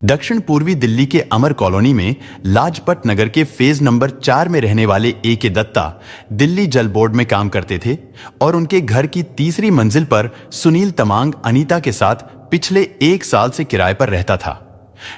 दक्षिण पूर्वी दिल्ली के अमर कॉलोनी में लाजपत नगर के फेज नंबर 4 में रहने वाले ए.के. दत्ता दिल्ली जल बोर्ड में काम करते थे और उनके घर की तीसरी मंजिल पर सुनील तमांग अनीता के साथ पिछले 1 साल से किराए पर रहता था।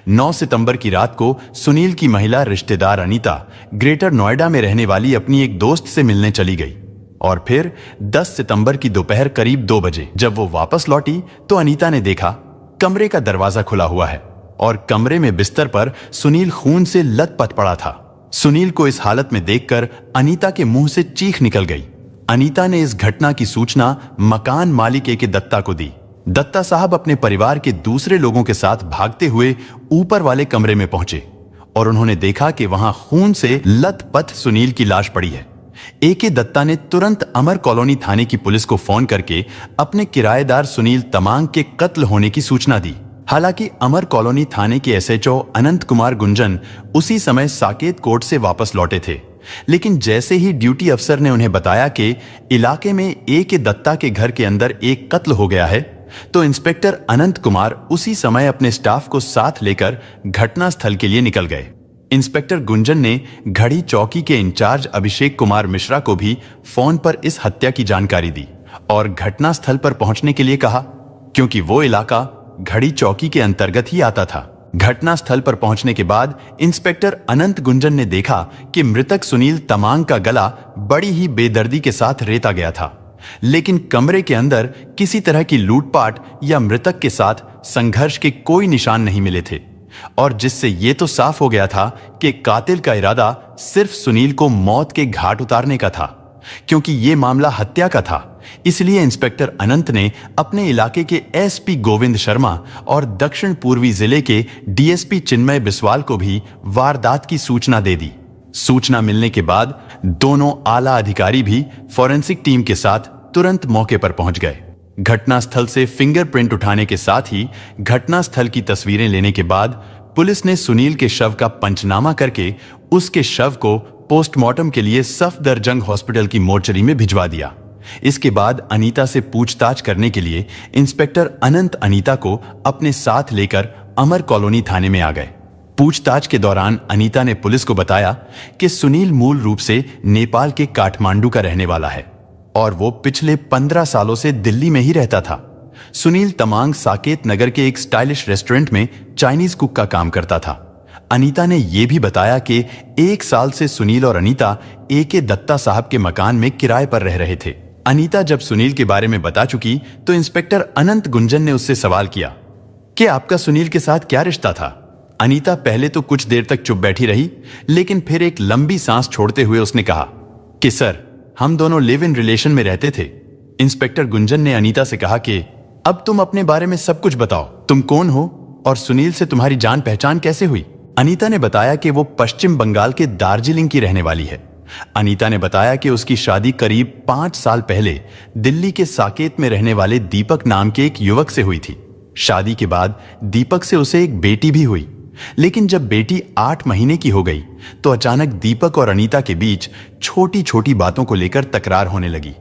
9 सितंबर की रात को सुनील की महिला रिश्तेदार अनीता ग्रेटर नोएडा में रहने वाली अपनी एक दोस्त से मिलने चली गई और फिर 10 सितंबर की दोपहर करीब 2 बजे जब वो वापस लौटी तो अनीता ने देखा कमरे का दरवाजा खुला हुआ है और कमरे में बिस्तर पर सुनील खून से लथपथ पड़ा था। सुनील को इस हालत में देखकर अनीता के मुंह से चीख निकल गई। अनीता ने इस घटना की सूचना मकान मालिक ए.के. दत्ता को दी। दत्ता साहब अपने परिवार के दूसरे लोगों के साथ भागते हुए ऊपर वाले कमरे में पहुंचे और उन्होंने देखा कि वहां खून से लथपथ सुनील की लाश पड़ी है। ए.के. दत्ता ने तुरंत अमर कॉलोनी थाने की पुलिस को फोन करके अपने किराएदार सुनील तमांग के कत्ल होने की सूचना दी। हालांकि अमर कॉलोनी थाने के एसएचओ अनंत कुमार गुंजन उसी समय साकेत कोर्ट से वापस लौटे थे, लेकिन जैसे ही ड्यूटी अफसर ने उन्हें बताया कि इलाके में ए.के. दत्ता के घर के अंदर एक कत्ल हो गया है, तो इंस्पेक्टर अनंत कुमार उसी समय अपने स्टाफ को साथ लेकर घटनास्थल के लिए निकल गए। इंस्पेक्टर गुंजन ने घड़ी चौकी के इंचार्ज अभिषेक कुमार मिश्रा को भी फोन पर इस हत्या की जानकारी दी और घटनास्थल पर पहुंचने के लिए कहा, क्योंकि वो इलाका घड़ी चौकी के अंतर्गत ही आता था। घटनास्थल पर पहुंचने के बाद इंस्पेक्टर अनंत गुंजन ने देखा कि मृतक सुनील तमांग का गला बड़ी ही बेदर्दी के साथ रेता गया था, लेकिन कमरे के अंदर किसी तरह की लूटपाट या मृतक के साथ संघर्ष के कोई निशान नहीं मिले थे और जिससे ये तो साफ हो गया था कि कातिल का इरादा सिर्फ सुनील को मौत के घाट उतारने का था। क्योंकि ये मामला हत्या का था, इसलिए इंस्पेक्टर अनंत ने अपने इलाके के एसपी गोविंद शर्मा और दक्षिण पूर्वी जिले के डीएसपी चिन्मय बिस्वाल को भी वारदात की सूचना दे दी। सूचना मिलने के बाद दोनों आला अधिकारी भी फॉरेंसिक टीम के साथ तुरंत मौके पर पहुंच गए। घटनास्थल से फिंगरप्रिंट उठाने के साथ ही घटनास्थल की तस्वीरें लेने के बाद पुलिस ने सुनील के शव का पंचनामा करके उसके शव को पोस्टमार्टम के लिए सफदरजंग हॉस्पिटल की मोर्चरी में भिजवा दिया। इसके बाद अनीता से पूछताछ करने के लिए इंस्पेक्टर अनंत अनीता को अपने साथ लेकर अमर कॉलोनी थाने में आ गए। पूछताछ के दौरान अनीता ने पुलिस को बताया कि सुनील मूल रूप से नेपाल के काठमांडू का रहने वाला है और वो पिछले 15 सालों से दिल्ली में ही रहता था। सुनील तमांग साकेत नगर के एक स्टाइलिश रेस्टोरेंट में चाइनीज कुक का काम करता था। अनीता ने यह भी बताया कि 1 साल से सुनील और अनीता ए.के. दत्ता साहब के मकान में किराए पर रह रहे थे। अनीता जब सुनील के बारे में बता चुकी तो इंस्पेक्टर अनंत गुंजन ने उससे सवाल किया कि आपका सुनील के साथ क्या रिश्ता था। अनीता पहले तो कुछ देर तक चुप बैठी रही, लेकिन फिर एक लंबी सांस छोड़ते हुए उसने कहा कि सर, हम दोनों लिव इन रिलेशन में रहते थे। इंस्पेक्टर गुंजन ने अनीता से कहा कि अब तुम अपने बारे में सब कुछ बताओ, तुम कौन हो और सुनील से तुम्हारी जान पहचान कैसे हुई। अनीता ने बताया कि वो पश्चिम बंगाल के दार्जिलिंग की रहने वाली है। अनीता ने बताया कि उसकी शादी करीब 5 साल पहले दिल्ली के साकेत में रहने वाले दीपक नाम के एक युवक से हुई थी। शादी के बाद दीपक से उसे एक बेटी भी हुई, लेकिन जब बेटी 8 महीने की हो गई तो अचानक दीपक और अनीता के बीच छोटी छोटी बातों को लेकर तकरार होने लगी।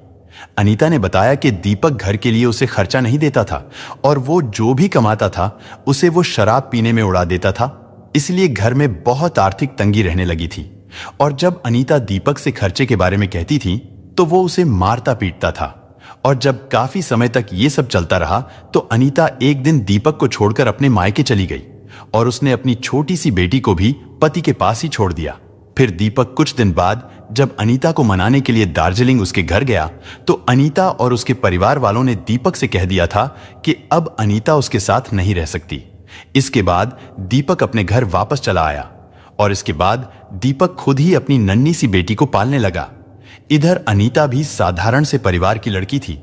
अनीता ने बताया कि दीपक घर के लिए उसे खर्चा नहीं देता था और वो जो भी कमाता था उसे वो शराब पीने में उड़ा देता था, इसलिए घर में बहुत आर्थिक तंगी रहने लगी थी। और जब अनीता दीपक से खर्चे के बारे में कहती थी तो वो उसे मारता पीटता था। और जब काफी समय तक ये सब चलता रहा तो अनीता एक दिन दीपक को छोड़कर अपने मायके चली गई और उसने अपनी छोटी सी बेटी को भी पति के पास ही छोड़ दिया। फिर दीपक कुछ दिन बाद जब अनीता को मनाने के लिए दार्जिलिंग उसके घर गया तो अनीता और उसके परिवार वालों ने दीपक से कह दिया था कि अब अनीता उसके साथ नहीं रह सकती। इसके बाद दीपक अपने घर वापस चला आया और इसके बाद दीपक खुद ही अपनी नन्ही सी बेटी को पालने लगा। इधर अनीता भी साधारण से परिवार की लड़की थी।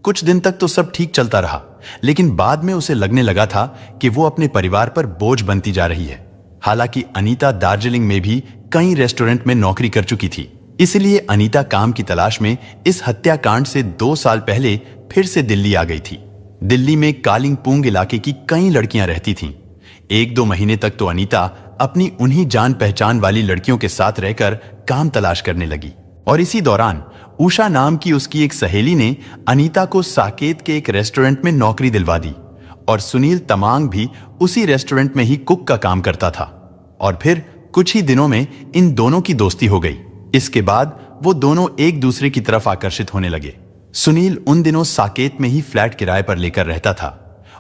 कुछ दिन तक तो सब ठीक चलता रहा, लेकिन बाद में उसे लगने लगा था कि वो अपने परिवार पर बोझ बनती जा रही है। हालांकि अनीता दार्जिलिंग में भी कई रेस्टोरेंट में नौकरी कर चुकी थी, इसलिए अनीता काम की तलाश में इस हत्याकांड से 2 साल पहले फिर से दिल्ली आ गई थी। दिल्ली में कालिंगपुंग इलाके की कई लड़कियां रहती थीं। 1-2 महीने तक तो अनीता अपनी उन्हीं जान पहचान वाली लड़कियों के साथ रहकर काम तलाश करने लगी और इसी दौरान उषा नाम की उसकी एक सहेली ने अनीता को साकेत के एक रेस्टोरेंट में नौकरी दिलवा दी और सुनील तमांग भी उसी रेस्टोरेंट में ही कुक का काम करता था। और फिर कुछ ही दिनों में इन दोनों की दोस्ती हो गई। इसके बाद वो दोनों एक दूसरे की तरफ आकर्षित होने लगे। सुनील उन दिनों साकेत में ही फ्लैट किराए पर लेकर रहता था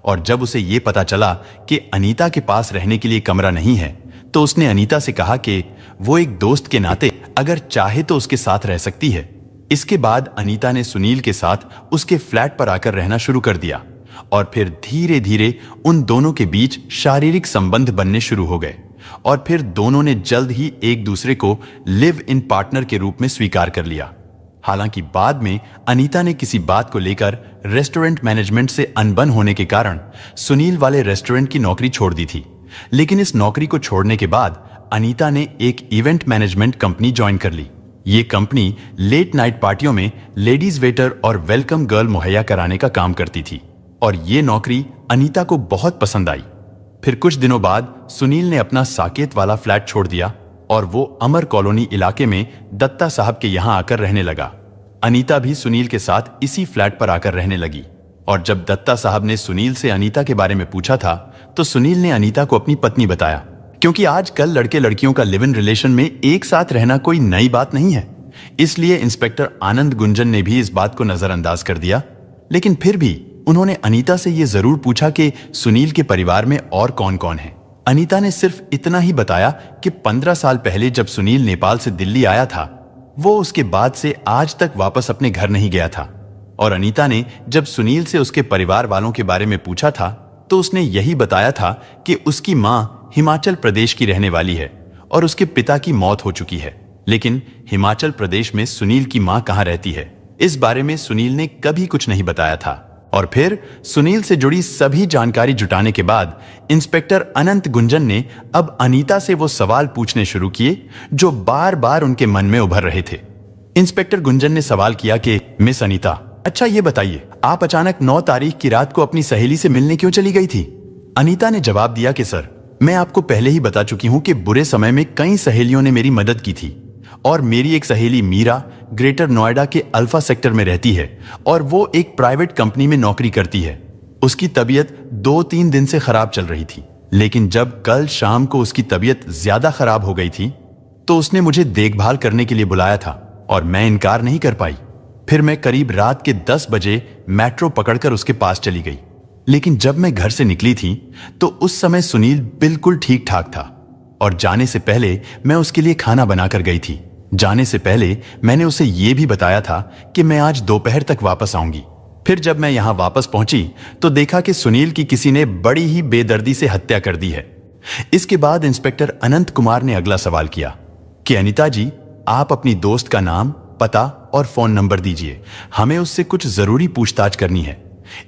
और जब उसे ये पता चला कि अनीता के पास रहने के लिए कमरा नहीं है तो उसने अनीता से कहा कि वो एक दोस्त के नाते अगर चाहे तो उसके साथ रह सकती है। इसके बाद अनीता ने सुनील के साथ उसके फ्लैट पर आकर रहना शुरू कर दिया और फिर धीरे धीरे उन दोनों के बीच शारीरिक संबंध बनने शुरू हो गए और फिर दोनों ने जल्द ही एक दूसरे को लिव इन पार्टनर के रूप में स्वीकार कर लिया। हालांकि बाद में अनीता ने किसी बात को लेकर रेस्टोरेंट मैनेजमेंट से अनबन होने के कारण सुनील वाले रेस्टोरेंट की नौकरी छोड़ दी थी। लेकिन इस नौकरी को छोड़ने के बाद अनीता ने एक इवेंट मैनेजमेंट कंपनी ज्वाइन कर ली। ये कंपनी लेट नाइट पार्टियों में लेडीज वेटर और वेलकम गर्ल मुहैया कराने का काम करती थी और ये नौकरी अनीता को बहुत पसंद आई। फिर कुछ दिनों बाद सुनील ने अपना साकेत वाला फ्लैट छोड़ दिया और वो अमर कॉलोनी इलाके में दत्ता साहब के यहां आकर रहने लगा। अनीता भी सुनील के साथ इसी फ्लैट पर आकर रहने लगी और जब दत्ता साहब ने सुनील से अनीता के बारे में पूछा था तो सुनील ने अनीता को अपनी पत्नी बताया, क्योंकि आजकल लड़के लड़कियों का लिव इन रिलेशन में एक साथ रहना कोई नई बात नहीं है। इसलिए इंस्पेक्टर आनंद गुंजन ने भी इस बात को नजरअंदाज कर दिया। लेकिन फिर भी उन्होंने अनीता से यह जरूर पूछा कि सुनील के परिवार में और कौन कौन है। अनीता ने सिर्फ इतना ही बताया कि 15 साल पहले जब सुनील नेपाल से दिल्ली आया था वो उसके बाद से आज तक वापस अपने घर नहीं गया था। और अनीता ने जब सुनील से उसके परिवार वालों के बारे में पूछा था तो उसने यही बताया था कि उसकी मां हिमाचल प्रदेश की रहने वाली है और उसके पिता की मौत हो चुकी है। लेकिन हिमाचल प्रदेश में सुनील की मां कहां रहती है इस बारे में सुनील ने कभी कुछ नहीं बताया था। और फिर सुनील से जुड़ी सभी जानकारी जुटाने के बाद इंस्पेक्टर अनंत गुंजन ने अब अनीता से वो सवाल पूछने शुरू किए जो बार बार उनके मन में उभर रहे थे। इंस्पेक्टर गुंजन ने सवाल किया कि मिस अनीता, अच्छा ये बताइए, आप अचानक 9 तारीख की रात को अपनी सहेली से मिलने क्यों चली गई थी? अनीता ने जवाब दिया कि सर, मैं आपको पहले ही बता चुकी हूं कि बुरे समय में कई सहेलियों ने मेरी मदद की थी और मेरी एक सहेली मीरा ग्रेटर नोएडा के अल्फा सेक्टर में रहती है और वो एक प्राइवेट कंपनी में नौकरी करती है। उसकी तबीयत 2-3 दिन से खराब चल रही थी, लेकिन जब कल शाम को उसकी तबीयत ज्यादा खराब हो गई थी तो उसने मुझे देखभाल करने के लिए बुलाया था और मैं इनकार नहीं कर पाई। फिर मैं करीब रात के 10 बजे मेट्रो पकड़कर उसके पास चली गई। लेकिन जब मैं घर से निकली थी तो उस समय सुनील बिल्कुल ठीक ठाक था और जाने से पहले मैं उसके लिए खाना बनाकर गई थी। जाने से पहले मैंने उसे यह भी बताया था कि मैं आज दोपहर तक वापस आऊंगी। फिर जब मैं यहां वापस पहुंची तो देखा कि सुनील की किसी ने बड़ी ही बेदर्दी से हत्या कर दी है। इसके बाद इंस्पेक्टर अनंत कुमार ने अगला सवाल किया कि अनीता जी, आप अपनी दोस्त का नाम, पता और फोन नंबर दीजिए, हमें उससे कुछ जरूरी पूछताछ करनी है।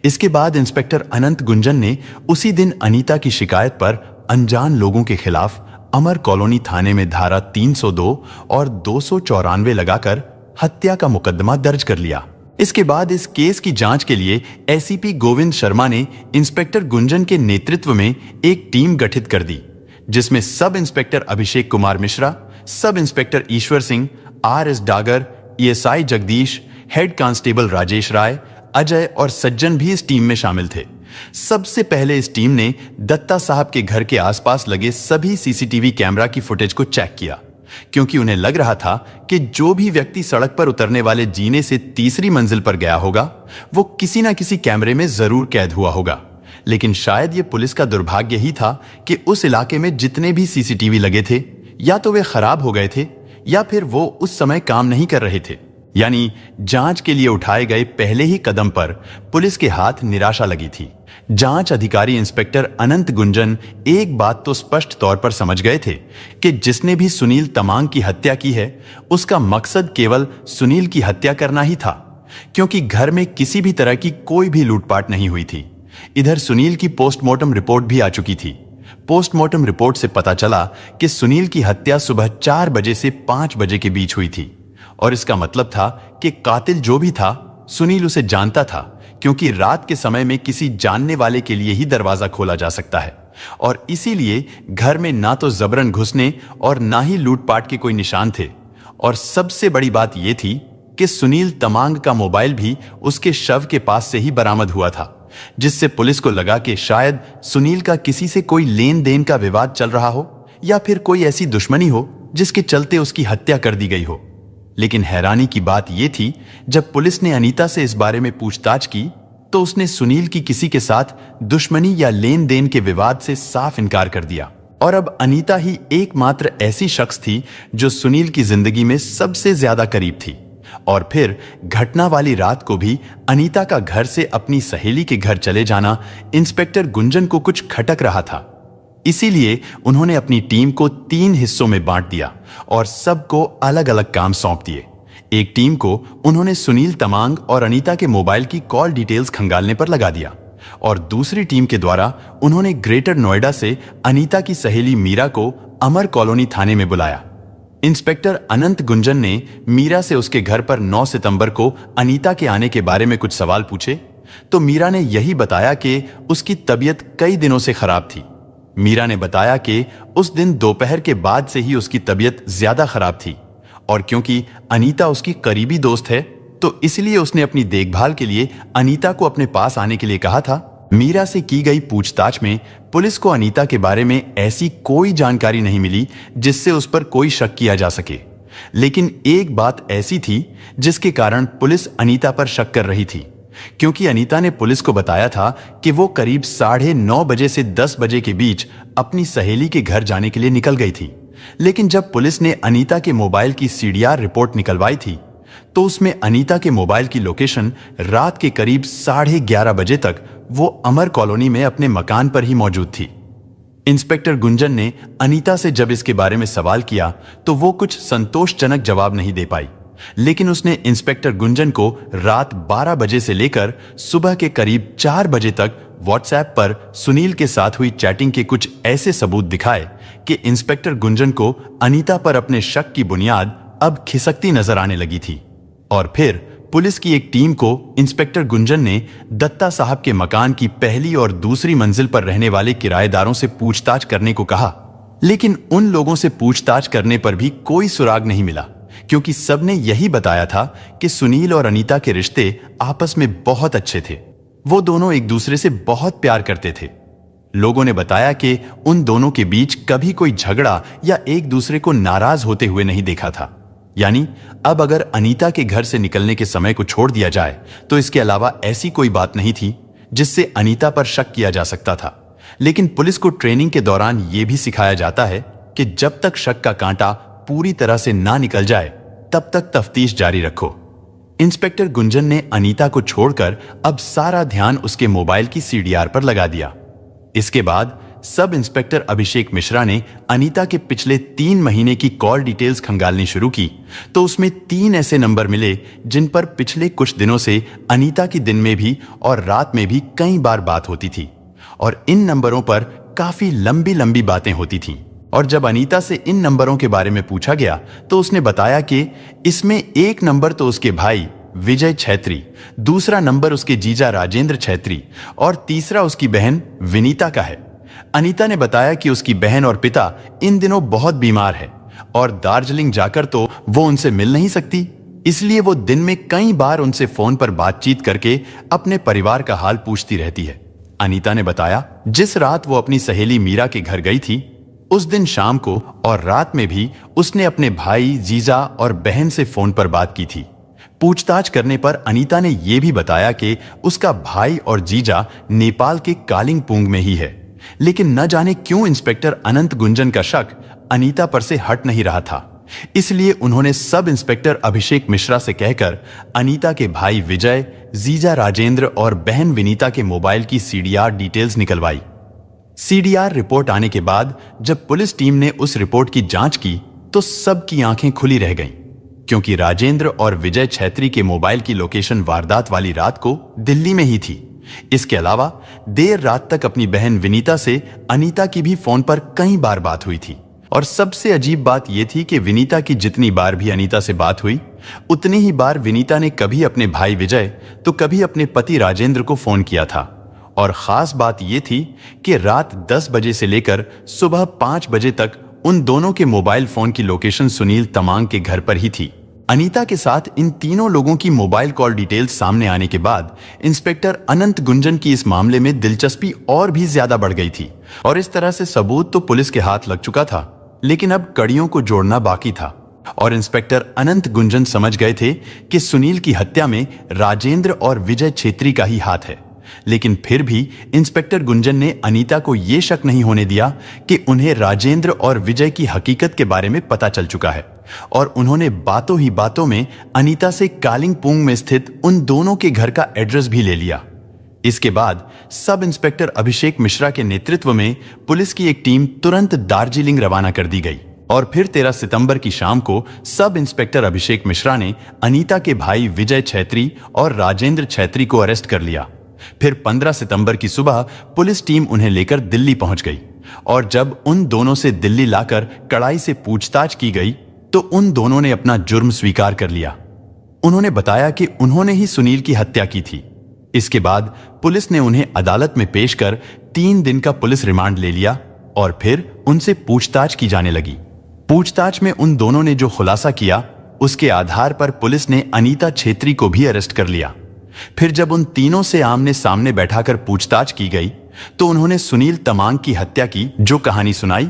इसके बाद इंस्पेक्टर अनंत गुंजन ने उसी दिन अनीता की शिकायत पर अनजान लोगों के खिलाफ अमर कॉलोनी थाने में धारा 302 और 294 लगाकर हत्या का मुकदमा दर्ज कर लिया। इसके बाद इस केस की जांच के लिए एसीपी गोविंद शर्मा ने इंस्पेक्टर गुंजन के नेतृत्व में एक टीम गठित कर दी, जिसमें सब इंस्पेक्टर अभिषेक Kumar Mishra, sub inspector Ishwar Singh, R S. Dagar, ESI Jagdish, head constable Rajesh Rai, Ajay और सज्जन भी इस टीम में शामिल थे। सबसे पहले इस टीम ने दत्ता साहब के घर के आसपास लगे सभी सीसीटीवी कैमरा की फुटेज को चेक किया, क्योंकि उन्हें लग रहा था कि जो भी व्यक्ति सड़क पर उतरने वाले जीने से तीसरी मंजिल पर गया होगा वो किसी ना किसी कैमरे में जरूर कैद हुआ होगा। लेकिन शायद ये पुलिस का दुर्भाग्य ही था कि उस इलाके में जितने भी सीसीटीवी लगे थे या तो वे खराब हो गए थे या फिर वो उस समय काम नहीं कर रहे थे। यानी जांच के लिए उठाए गए पहले ही कदम पर पुलिस के हाथ निराशा लगी थी। जांच अधिकारी इंस्पेक्टर अनंत गुंजन एक बात तो स्पष्ट तौर पर समझ गए थे कि जिसने भी सुनील तमांग की हत्या की है उसका मकसद केवल सुनील की हत्या करना ही था, क्योंकि घर में किसी भी तरह की कोई भी लूटपाट नहीं हुई थी। इधर सुनील की पोस्टमार्टम रिपोर्ट भी आ चुकी थी। पोस्टमार्टम रिपोर्ट से पता चला कि सुनील की हत्या सुबह 4 बजे से 5 बजे के बीच हुई थी और इसका मतलब था कि कातिल जो भी था सुनील उसे जानता था, क्योंकि रात के समय में किसी जानने वाले के लिए ही दरवाजा खोला जा सकता है और इसीलिए घर में ना तो जबरन घुसने और ना ही लूटपाट के कोई निशान थे। और सबसे बड़ी बात यह थी कि सुनील तमांग का मोबाइल भी उसके शव के पास से ही बरामद हुआ था, जिससे पुलिस को लगा कि शायद सुनील का किसी से कोई लेन देन का विवाद चल रहा हो या फिर कोई ऐसी दुश्मनी हो जिसके चलते उसकी हत्या कर दी गई हो। लेकिन हैरानी की बात यह थी, जब पुलिस ने अनीता से इस बारे में पूछताछ की तो उसने सुनील की किसी के साथ दुश्मनी या लेन देन के विवाद से साफ इनकार कर दिया। और अब अनीता ही एकमात्र ऐसी शख्स थी जो सुनील की जिंदगी में सबसे ज्यादा करीब थी। और फिर घटना वाली रात को भी अनीता का घर से अपनी सहेली के घर चले जाना इंस्पेक्टर गुंजन को कुछ खटक रहा था। इसीलिए उन्होंने अपनी टीम को 3 हिस्सों में बांट दिया और सबको अलग अलग काम सौंप दिए। एक टीम को उन्होंने सुनील तमांग और अनीता के मोबाइल की कॉल डिटेल्स खंगालने पर लगा दिया और दूसरी टीम के द्वारा उन्होंने ग्रेटर नोएडा से अनीता की सहेली मीरा को अमर कॉलोनी थाने में बुलाया। इंस्पेक्टर अनंत गुंजन ने मीरा से उसके घर पर 9 सितंबर को अनीता के आने के बारे में कुछ सवाल पूछे तो मीरा ने यही बताया कि उसकी तबीयत कई दिनों से खराब थी। मीरा ने बताया कि उस दिन दोपहर के बाद से ही उसकी तबीयत ज्यादा खराब थी और क्योंकि अनीता उसकी करीबी दोस्त है तो इसलिए उसने अपनी देखभाल के लिए अनीता को अपने पास आने के लिए कहा था। मीरा से की गई पूछताछ में पुलिस को अनीता के बारे में ऐसी कोई जानकारी नहीं मिली जिससे उस पर कोई शक किया जा सके। लेकिन एक बात ऐसी थी जिसके कारण पुलिस अनीता पर शक कर रही थी, क्योंकि अनीता ने पुलिस को बताया था कि वो करीब 9:30 बजे से 10 बजे के बीच अपनी सहेली के घर जाने के लिए निकल गई थी। लेकिन जब पुलिस ने अनीता के मोबाइल की CDR रिपोर्ट निकलवाई थी तो उसमें अनीता के मोबाइल की लोकेशन रात के करीब 11:30 बजे तक वो अमर कॉलोनी में अपने मकान पर ही मौजूद थी। इंस्पेक्टर गुंजन ने अनीता से जब इसके बारे में सवाल किया तो वो कुछ संतोषजनक जवाब नहीं दे पाई। लेकिन उसने इंस्पेक्टर गुंजन को रात 12 बजे से लेकर सुबह के करीब 4 बजे तक व्हाट्सएप पर सुनील के साथ हुई चैटिंग के कुछ ऐसे सबूत दिखाए कि इंस्पेक्टर गुंजन को अनीता पर अपने शक की बुनियाद अब खिसकती नजर आने लगी थी। और फिर पुलिस की एक टीम को इंस्पेक्टर गुंजन ने दत्ता साहब के मकान की पहली और दूसरी मंजिल पर रहने वाले किराएदारों से पूछताछ करने को कहा। लेकिन उन लोगों से पूछताछ करने पर भी कोई सुराग नहीं मिला, क्योंकि सबने यही बताया था कि सुनील और अनीता के रिश्ते आपस में बहुत अच्छे थे। वो दोनों एक दूसरे से बहुत प्यार करते थे। लोगों ने बताया कि उन दोनों के बीच कभी कोई झगड़ा या एक दूसरे को नाराज होते हुए नहीं देखा था। यानी अब अगर अनीता के घर से निकलने के समय को छोड़ दिया जाए तो इसके अलावा ऐसी कोई बात नहीं थी जिससे अनीता पर शक किया जा सकता था। लेकिन पुलिस को ट्रेनिंग के दौरान यह भी सिखाया जाता है कि जब तक शक का कांटा पूरी तरह से ना निकल जाए तब तक तफ्तीश जारी रखो। इंस्पेक्टर गुंजन ने अनीता को छोड़कर अब सारा ध्यान उसके मोबाइल की CDR पर लगा दिया। इसके बाद सब इंस्पेक्टर अभिषेक मिश्रा ने अनीता के पिछले 3 महीने की कॉल डिटेल्स खंगालनी शुरू की तो उसमें 3 ऐसे नंबर मिले जिन पर पिछले कुछ दिनों से अनीता की दिन में भी और रात में भी कई बार बात होती थी और इन नंबरों पर काफी लंबी लंबी बातें होती थीं। और जब अनीता से इन नंबरों के बारे में पूछा गया तो उसने बताया कि इसमें एक नंबर तो उसके भाई विजय छेत्री, दूसरा नंबर उसके जीजा राजेंद्र छेत्री और तीसरा उसकी बहन विनीता का है। अनीता ने बताया कि उसकी बहन और पिता इन दिनों बहुत बीमार है और दार्जिलिंग जाकर तो वो उनसे मिल नहीं सकती, इसलिए वो दिन में कई बार उनसे फोन पर बातचीत करके अपने परिवार का हाल पूछती रहती है। अनीता ने बताया जिस रात वो अपनी सहेली मीरा के घर गई थी उस दिन शाम को और रात में भी उसने अपने भाई, जीजा और बहन से फोन पर बात की थी। पूछताछ करने पर अनीता ने यह भी बताया कि उसका भाई और जीजा नेपाल के कालिंगपुंग में ही है। लेकिन न जाने क्यों इंस्पेक्टर अनंत गुंजन का शक अनीता पर से हट नहीं रहा था, इसलिए उन्होंने सब इंस्पेक्टर अभिषेक मिश्रा से कहकर अनीता के भाई विजय, जीजा राजेंद्र और बहन विनीता के मोबाइल की CDR डिटेल्स निकलवाई। CDR रिपोर्ट आने के बाद जब पुलिस टीम ने उस रिपोर्ट की जांच की तो सबकी आंखें खुली रह गईं, क्योंकि राजेंद्र और विजय छेत्री के मोबाइल की लोकेशन वारदात वाली रात को दिल्ली में ही थी। इसके अलावा देर रात तक अपनी बहन विनीता से अनीता की भी फोन पर कई बार बात हुई थी। और सबसे अजीब बात यह थी कि विनीता की जितनी बार भी अनीता से बात हुई उतनी ही बार विनीता ने कभी अपने भाई विजय तो कभी अपने पति राजेंद्र को फोन किया था। और खास बात यह थी कि रात 10 बजे से लेकर सुबह 5 बजे तक उन दोनों के मोबाइल फोन की लोकेशन सुनील तमांग के घर पर ही थी। अनीता के साथ इन तीनों लोगों की मोबाइल कॉल डिटेल्स सामने आने के बाद इंस्पेक्टर अनंत गुंजन की इस मामले में दिलचस्पी और भी ज्यादा बढ़ गई थी और इस तरह से सबूत तो पुलिस के हाथ लग चुका था, लेकिन अब कड़ियों को जोड़ना बाकी था। और इंस्पेक्टर अनंत गुंजन समझ गए थे कि सुनील की हत्या में राजेंद्र और विजय छेत्री का ही हाथ है। लेकिन फिर भी इंस्पेक्टर गुंजन ने अनीता को यह शक नहीं होने दिया कि उन्हें राजेंद्र और विजय की हकीकत के बारे में पता चल चुका है और उन्होंने बातों ही बातों में अनीता से कालिंगपुंग में स्थित उन दोनों के घर का एड्रेस भी ले लिया। इसके बाद सब इंस्पेक्टर अभिषेक मिश्रा के नेतृत्व में पुलिस की एक टीम तुरंत दार्जिलिंग रवाना कर दी गई और फिर 13 सितंबर की शाम को सब इंस्पेक्टर अभिषेक मिश्रा ने अनीता के भाई विजय छेत्री और राजेंद्र छेत्री को अरेस्ट कर लिया। फिर 15 सितंबर की सुबह पुलिस टीम उन्हें लेकर दिल्ली पहुंच गई और जब उन दोनों से दिल्ली लाकर कड़ाई से पूछताछ की गई तो उन दोनों ने अपना जुर्म स्वीकार कर लिया। उन्होंने बताया कि उन्होंने ही सुनील की हत्या की थी। इसके बाद पुलिस ने उन्हें अदालत में पेश कर 3 दिन का पुलिस रिमांड ले लिया और फिर उनसे पूछताछ की जाने लगी। पूछताछ में उन दोनों ने जो खुलासा किया उसके आधार पर पुलिस ने अनीता छेत्री को भी अरेस्ट कर लिया। फिर जब उन तीनों से आमने सामने बैठाकर पूछताछ की गई तो उन्होंने सुनील तमांग की हत्या की जो कहानी सुनाई,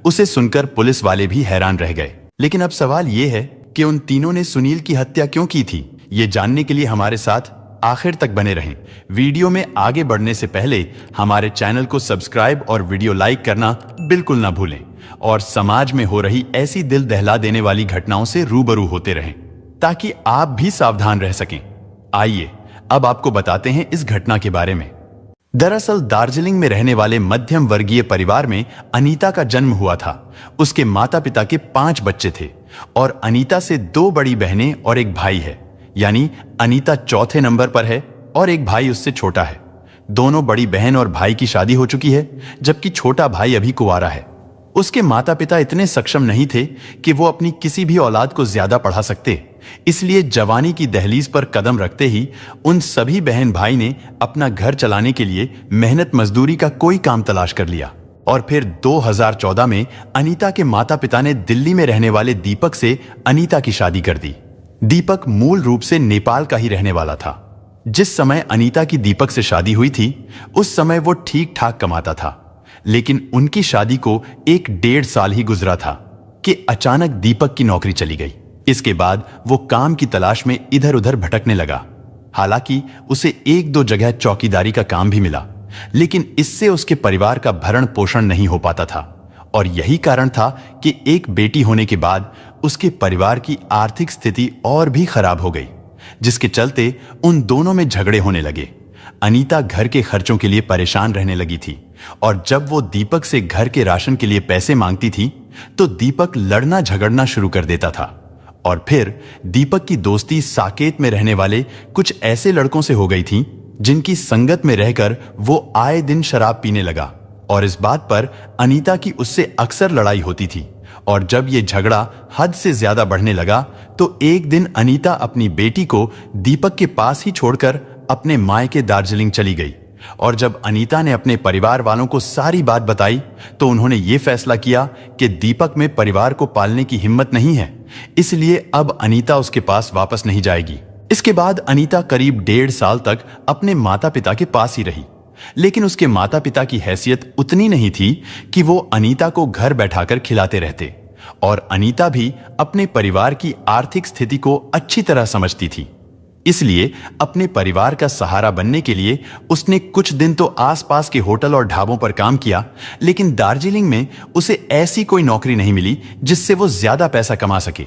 उसे सुनकर पुलिस वाले भी हैरान रह गए। लेकिन अब सवाल यह है कि उन तीनों ने सुनील की हत्या क्यों की थी। ये जानने के लिए हमारे साथ आखिर तक बने रहें। वीडियो में आगे बढ़ने से पहले हमारे चैनल को सब्सक्राइब और वीडियो लाइक करना बिल्कुल ना भूलें और समाज में हो रही ऐसी दिल दहला देने वाली घटनाओं से रूबरू होते रहें ताकि आप भी सावधान रह सकें। आइए अब आपको बताते हैं इस घटना के बारे में। दरअसल दार्जिलिंग में रहने वाले मध्यम वर्गीय परिवार में अनीता का जन्म हुआ था। उसके माता पिता के 5 बच्चे थे और अनीता से 2 बड़ी बहनें और एक भाई है, यानी अनीता चौथे नंबर पर है और एक भाई उससे छोटा है। दोनों बड़ी बहन और भाई की शादी हो चुकी है जबकि छोटा भाई अभी कुंवारा है। उसके माता पिता इतने सक्षम नहीं थे कि वो अपनी किसी भी औलाद को ज्यादा पढ़ा सकते, इसलिए जवानी की दहलीज पर कदम रखते ही उन सभी बहन भाई ने अपना घर चलाने के लिए मेहनत मजदूरी का कोई काम तलाश कर लिया। और फिर 2014 में अनीता के माता पिता ने दिल्ली में रहने वाले दीपक से अनीता की शादी कर दी। दीपक मूल रूप से नेपाल का ही रहने वाला था। जिस समय अनीता की दीपक से शादी हुई थी उस समय वो ठीक ठाक कमाता था, लेकिन उनकी शादी को 1-1.5 साल ही गुजरा था कि अचानक दीपक की नौकरी चली गई। इसके बाद वो काम की तलाश में इधर उधर भटकने लगा। हालांकि उसे 1-2 जगह चौकीदारी का काम भी मिला, लेकिन इससे उसके परिवार का भरण पोषण नहीं हो पाता था और यही कारण था कि एक बेटी होने के बाद उसके परिवार की आर्थिक स्थिति और भी खराब हो गई, जिसके चलते उन दोनों में झगड़े होने लगे। अनीता घर के खर्चों के लिए परेशान रहने लगी थी और जब वो दीपक से घर के राशन के लिए पैसे मांगती थी तो दीपक लड़ना झगड़ना शुरू कर देता था। और फिर दीपक की दोस्ती साकेत में रहने वाले कुछ ऐसे लड़कों से हो गई थी जिनकी संगत में रहकर वो आए दिन शराब पीने लगा और इस बात पर अनीता की उससे अक्सर लड़ाई होती थी। और जब ये झगड़ा हद से ज्यादा बढ़ने लगा तो एक दिन अनीता अपनी बेटी को दीपक के पास ही छोड़कर अपने मायके दार्जिलिंग चली गई। और जब अनीता ने अपने परिवार वालों को सारी बात बताई तो उन्होंने ये फैसला किया कि दीपक में परिवार को पालने की हिम्मत नहीं है, इसलिए अब अनीता उसके पास वापस नहीं जाएगी। इसके बाद अनीता करीब 1.5 साल तक अपने माता पिता के पास ही रही, लेकिन उसके माता पिता की हैसियत उतनी नहीं थी कि वो अनीता को घर बैठाकर खिलाते रहते और अनीता भी अपने परिवार की आर्थिक स्थिति को अच्छी तरह समझती थी। इसलिए अपने परिवार का सहारा बनने के लिए उसने कुछ दिन तो आसपास के होटल और ढाबों पर काम किया, लेकिन दार्जिलिंग में उसे ऐसी कोई नौकरी नहीं मिली जिससे वो ज्यादा पैसा कमा सके।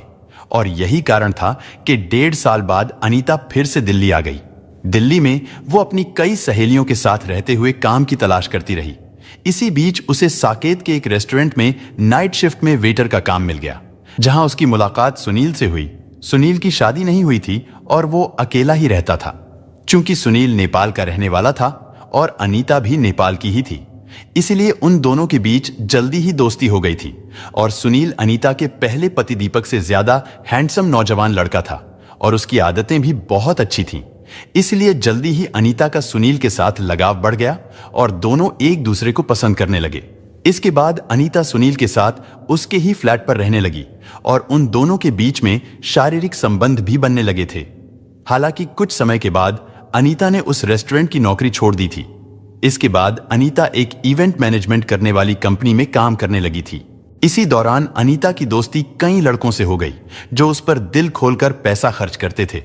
और यही कारण था कि 1.5 साल बाद अनीता फिर से दिल्ली आ गई। दिल्ली में वो अपनी कई सहेलियों के साथ रहते हुए काम की तलाश करती रही। इसी बीच उसे साकेत के एक रेस्टोरेंट में नाइट शिफ्ट में वेटर का काम मिल गया, जहां उसकी मुलाकात सुनील से हुई। सुनील की शादी नहीं हुई थी और वो अकेला ही रहता था। चूंकि सुनील नेपाल का रहने वाला था और अनीता भी नेपाल की ही थी, इसलिए उन दोनों के बीच जल्दी ही दोस्ती हो गई थी। और सुनील अनीता के पहले पति दीपक से ज्यादा हैंडसम नौजवान लड़का था और उसकी आदतें भी बहुत अच्छी थीं। इसलिए जल्दी ही अनीता का सुनील के साथ लगाव बढ़ गया और दोनों एक दूसरे को पसंद करने लगे। इसके बाद अनीता सुनील के साथ उसके ही फ्लैट पर रहने लगी और उन दोनों के बीच में शारीरिक संबंध भी बनने लगे थे। हालांकि कुछ समय के बाद अनीता ने उस रेस्टोरेंट की नौकरी छोड़ दी थी। इसके बाद अनीता एक इवेंट मैनेजमेंट करने वाली कंपनी में काम करने लगी थी। इसी दौरान अनीता की दोस्ती कई लड़कों से हो गई जो उस पर दिल खोलकर पैसा खर्च करते थे।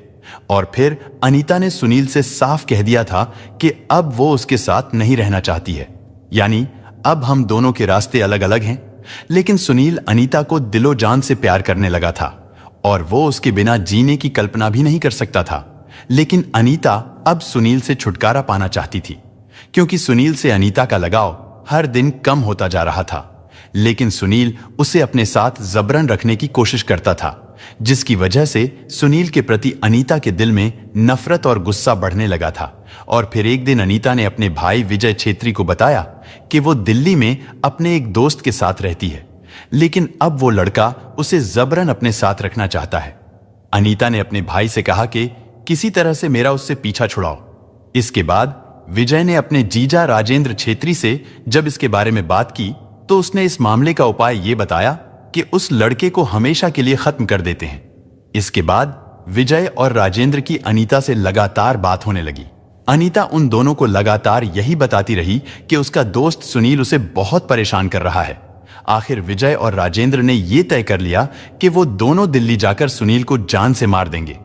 और फिर अनीता ने सुनील से साफ कह दिया था कि अब वो उसके साथ नहीं रहना चाहती है, यानी अब हम दोनों के रास्ते अलग अलग हैं। लेकिन सुनील अनीता को दिलो जान से प्यार करने लगा था और वो उसके बिना जीने की कल्पना भी नहीं कर सकता था। लेकिन अनीता अब सुनील से छुटकारा पाना चाहती थी, क्योंकि सुनील से अनीता का लगाव हर दिन कम होता जा रहा था। लेकिन सुनील उसे अपने साथ जबरन रखने की कोशिश करता था, जिसकी वजह से सुनील के प्रति अनीता के दिल में नफरत और गुस्सा बढ़ने लगा था। और फिर एक दिन अनीता ने अपने भाई विजय छेत्री को बताया कि वो दिल्ली में अपने एक दोस्त के साथ रहती है, लेकिन अब वो लड़का उसे जबरन अपने साथ रखना चाहता है। अनीता ने अपने भाई से कहा कि किसी तरह से मेरा उससे पीछा छुड़ाओ। इसके बाद विजय ने अपने जीजा राजेंद्र छेत्री से जब इसके बारे में बात की तो उसने इस मामले का उपाय ये बताया कि उस लड़के को हमेशा के लिए खत्म कर देते हैं। इसके बाद विजय और राजेंद्र की अनीता से लगातार बात होने लगी। अनीता उन दोनों को लगातार यही बताती रही कि उसका दोस्त सुनील उसे बहुत परेशान कर रहा है। आखिर विजय और राजेंद्र ने यह तय कर लिया कि वो दोनों दिल्ली जाकर सुनील को जान से मार देंगे।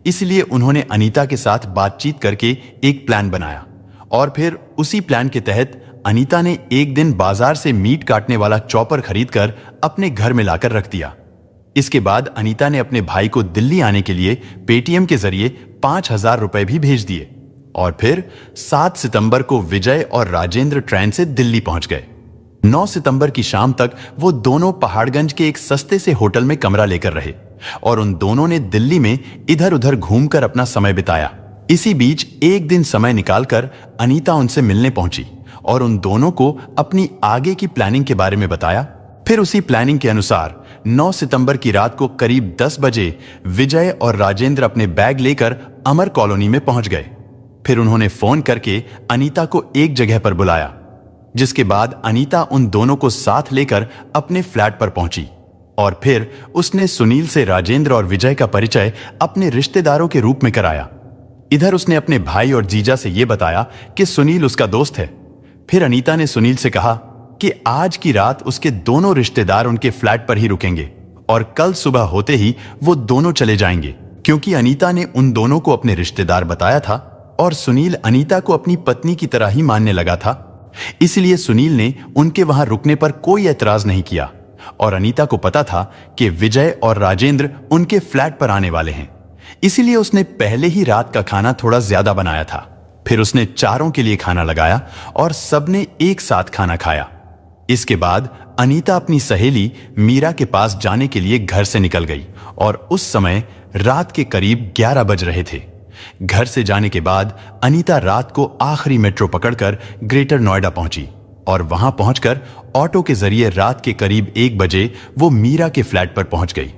इसलिए उन्होंने अनीता के साथ बातचीत करके एक प्लान बनाया और फिर उसी प्लान के तहत अनीता ने एक दिन बाजार से मीट काटने वाला चॉपर खरीदकर अपने घर में लाकर रख दिया। इसके बाद अनीता ने अपने भाई को दिल्ली आने के लिए पेटीएम के जरिए 5,000 रुपए भी भेज दिए और फिर 7 सितंबर को विजय और राजेंद्र ट्रेन से दिल्ली पहुंच गए। 9 सितंबर की शाम तक वो दोनों पहाड़गंज के एक सस्ते से होटल में कमरा लेकर रहे और उन दोनों ने दिल्ली में इधर उधर घूमकर अपना समय बिताया। इसी बीच एक दिन समय निकालकर अनीता उनसे मिलने पहुंची और उन दोनों को अपनी आगे की प्लानिंग के बारे में बताया। फिर उसी प्लानिंग के अनुसार 9 सितंबर की रात को करीब 10 बजे विजय और राजेंद्र अपने बैग लेकर अमर कॉलोनी में पहुंच गए। फिर उन्होंने फोन करके अनीता को एक जगह पर बुलाया, जिसके बाद अनीता उन दोनों को साथ लेकर अपने फ्लैट पर पहुंची और फिर उसने सुनील से राजेंद्र और विजय का परिचय अपने रिश्तेदारों के रूप में कराया। इधर उसने अपने भाई और जीजा से यह बताया कि सुनील उसका दोस्त है। फिर अनीता ने सुनील से कहा कि आज की रात उसके दोनों रिश्तेदार उनके फ्लैट पर ही रुकेंगे और कल सुबह होते ही वो दोनों चले जाएंगे, क्योंकि अनीता ने उन दोनों को अपने रिश्तेदार बताया था और सुनील अनीता को अपनी पत्नी की तरह ही मानने लगा था। इसलिए सुनील ने उनके वहां रुकने पर कोई एतराज नहीं किया और अनीता को पता था कि विजय और राजेंद्र उनके फ्लैट पर आने वाले हैं। इसीलिए उसने पहले ही रात का खाना थोड़ा ज्यादा बनाया था। फिर उसने चारों के लिए खाना लगाया और सबने एक साथ खाना खाया। इसके बाद अनीता अपनी सहेली मीरा के पास जाने के लिए घर से निकल गई और उस समय रात के करीब 11 बज रहे थे। घर से जाने के बाद अनीता रात को आखिरी मेट्रो पकड़कर ग्रेटर नोएडा पहुंची और वहां पहुंचकर ऑटो के जरिए रात के करीब 1 बजे वो मीरा के फ्लैट पर पहुंच गई।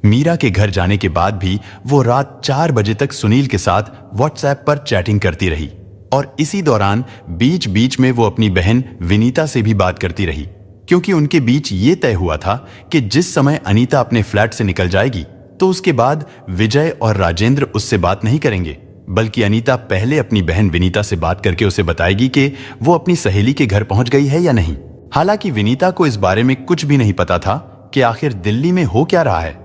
मीरा के घर जाने के बाद भी वो रात 4 बजे तक सुनील के साथ व्हाट्सएप पर चैटिंग करती रही और इसी दौरान बीच बीच में वो अपनी बहन विनीता से भी बात करती रही, क्योंकि उनके बीच ये तय हुआ था कि जिस समय अनीता अपने फ्लैट से निकल जाएगी तो उसके बाद विजय और राजेंद्र उससे बात नहीं करेंगे, बल्कि अनीता पहले अपनी बहन विनीता से बात करके उसे बताएगी कि वो अपनी सहेली के घर पहुंच गई है या नहीं। हालांकि विनीता को इस बारे में कुछ भी नहीं पता था कि आखिर दिल्ली में हो क्या रहा है।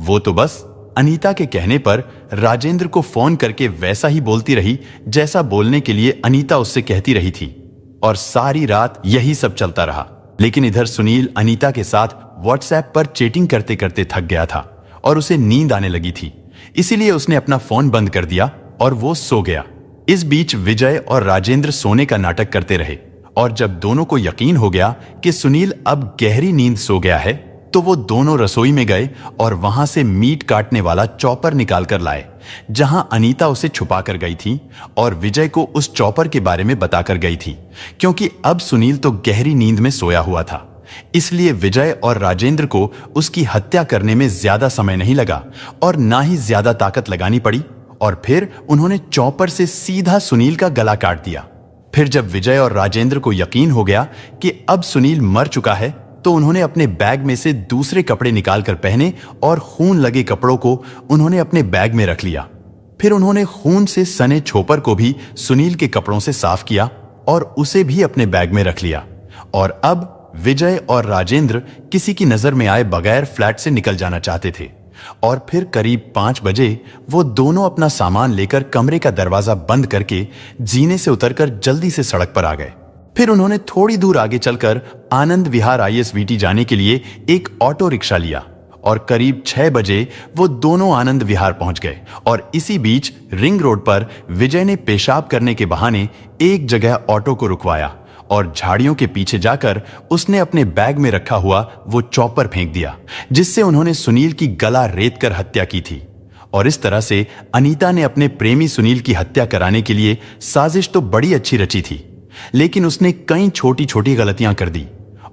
वो तो बस अनीता के कहने पर राजेंद्र को फोन करके वैसा ही बोलती रही जैसा बोलने के लिए अनीता उससे कहती रही थी और सारी रात यही सब चलता रहा। लेकिन इधर सुनील अनीता के साथ व्हाट्सएप पर चैटिंग करते करते थक गया था और उसे नींद आने लगी थी, इसीलिए उसने अपना फोन बंद कर दिया और वो सो गया। इस बीच विजय और राजेंद्र सोने का नाटक करते रहे और जब दोनों को यकीन हो गया कि सुनील अब गहरी नींद सो गया है तो वो दोनों रसोई में गए और वहां से मीट काटने वाला चॉपर निकाल कर लाए, जहां अनीता उसे छुपा कर गई थी और विजय को उस चॉपर के बारे में बताकर गई थी, क्योंकि अब सुनील तो गहरी नींद में सोया हुआ था। इसलिए विजय और राजेंद्र को उसकी हत्या करने में ज्यादा समय नहीं लगा और ना ही ज्यादा ताकत लगानी पड़ी और फिर उन्होंने चॉपर से सीधा सुनील का गला काट दिया। फिर जब विजय और राजेंद्र को यकीन हो गया कि अब सुनील मर चुका है, तो उन्होंने अपने बैग में से दूसरे कपड़े निकालकर पहने और खून लगे कपड़ों को उन्होंने अपने बैग में रख लिया। फिर उन्होंने खून से सने छोपर को भी सुनील के कपड़ों से साफ किया और उसे भी अपने बैग में रख लिया। और अब विजय और राजेंद्र किसी की नजर में आए बगैर फ्लैट से निकल जाना चाहते थे। और फिर करीब 5 बजे वो दोनों अपना सामान लेकर कमरे का दरवाजा बंद करके जीने से उतरकर जल्दी से सड़क पर आ गए। फिर उन्होंने थोड़ी दूर आगे चलकर आनंद विहार ISVT जाने के लिए एक ऑटो रिक्शा लिया और करीब 6 बजे वो दोनों आनंद विहार पहुंच गए। और इसी बीच रिंग रोड पर विजय ने पेशाब करने के बहाने एक जगह ऑटो को रुकवाया और झाड़ियों के पीछे जाकर उसने अपने बैग में रखा हुआ वो चॉपर फेंक दिया, जिससे उन्होंने सुनील की गला रेत कर हत्या की थी। और इस तरह से अनीता ने अपने प्रेमी सुनील की हत्या कराने के लिए साजिश तो बड़ी अच्छी रची थी, लेकिन उसने कई छोटी छोटी गलतियां कर दी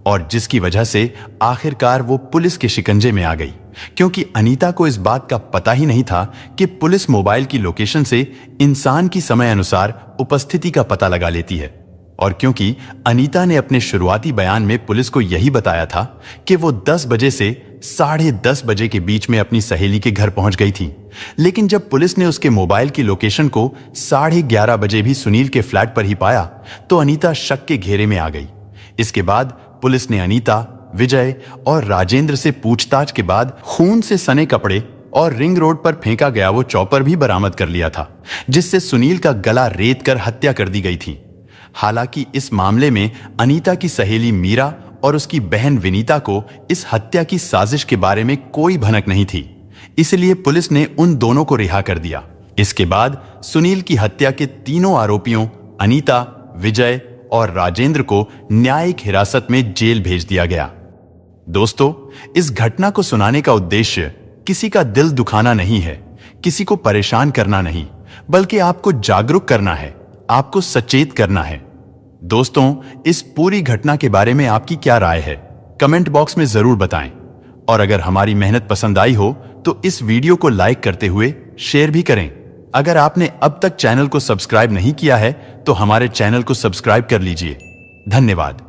और जिसकी वजह से आखिरकार वो पुलिस के शिकंजे में आ गई, क्योंकि अनीता को इस बात का पता ही नहीं था कि पुलिस मोबाइल की लोकेशन से इंसान की समय अनुसार उपस्थिति का पता लगा लेती है। और क्योंकि अनीता ने अपने शुरुआती बयान में पुलिस को यही बताया था कि वो 10 बजे से 10:30 बजे के बीच में अपनी सहेली के घर पहुंच गई थी, लेकिन जब पुलिस ने उसके मोबाइल की लोकेशन को 11:30 बजे भी सुनील के फ्लैट पर ही पाया, तो अनीता शक के घेरे में आ गई। इसके बाद पुलिस ने अनीता, विजय और राजेंद्र से पूछताछ के बाद खून से सने कपड़े और रिंग रोड पर फेंका गया वो चॉपर भी बरामद कर लिया था, जिससे सुनील का गला रेत कर हत्या कर दी गई थी। हालांकि इस मामले में अनीता की सहेली मीरा और उसकी बहन विनीता को इस हत्या की साजिश के बारे में कोई भनक नहीं थी, इसलिए पुलिस ने उन दोनों को रिहा कर दिया। इसके बाद सुनील की हत्या के तीनों आरोपियों अनीता, विजय और राजेंद्र को न्यायिक हिरासत में जेल भेज दिया गया। दोस्तों, इस घटना को सुनाने का उद्देश्य किसी का दिल दुखाना नहीं है, किसी को परेशान करना नहीं, बल्कि आपको जागरूक करना है, आपको सचेत करना है। दोस्तों, इस पूरी घटना के बारे में आपकी क्या राय है, कमेंट बॉक्स में जरूर बताएं। और अगर हमारी मेहनत पसंद आई हो तो इस वीडियो को लाइक करते हुए शेयर भी करें। अगर आपने अब तक चैनल को सब्सक्राइब नहीं किया है तो हमारे चैनल को सब्सक्राइब कर लीजिए। धन्यवाद।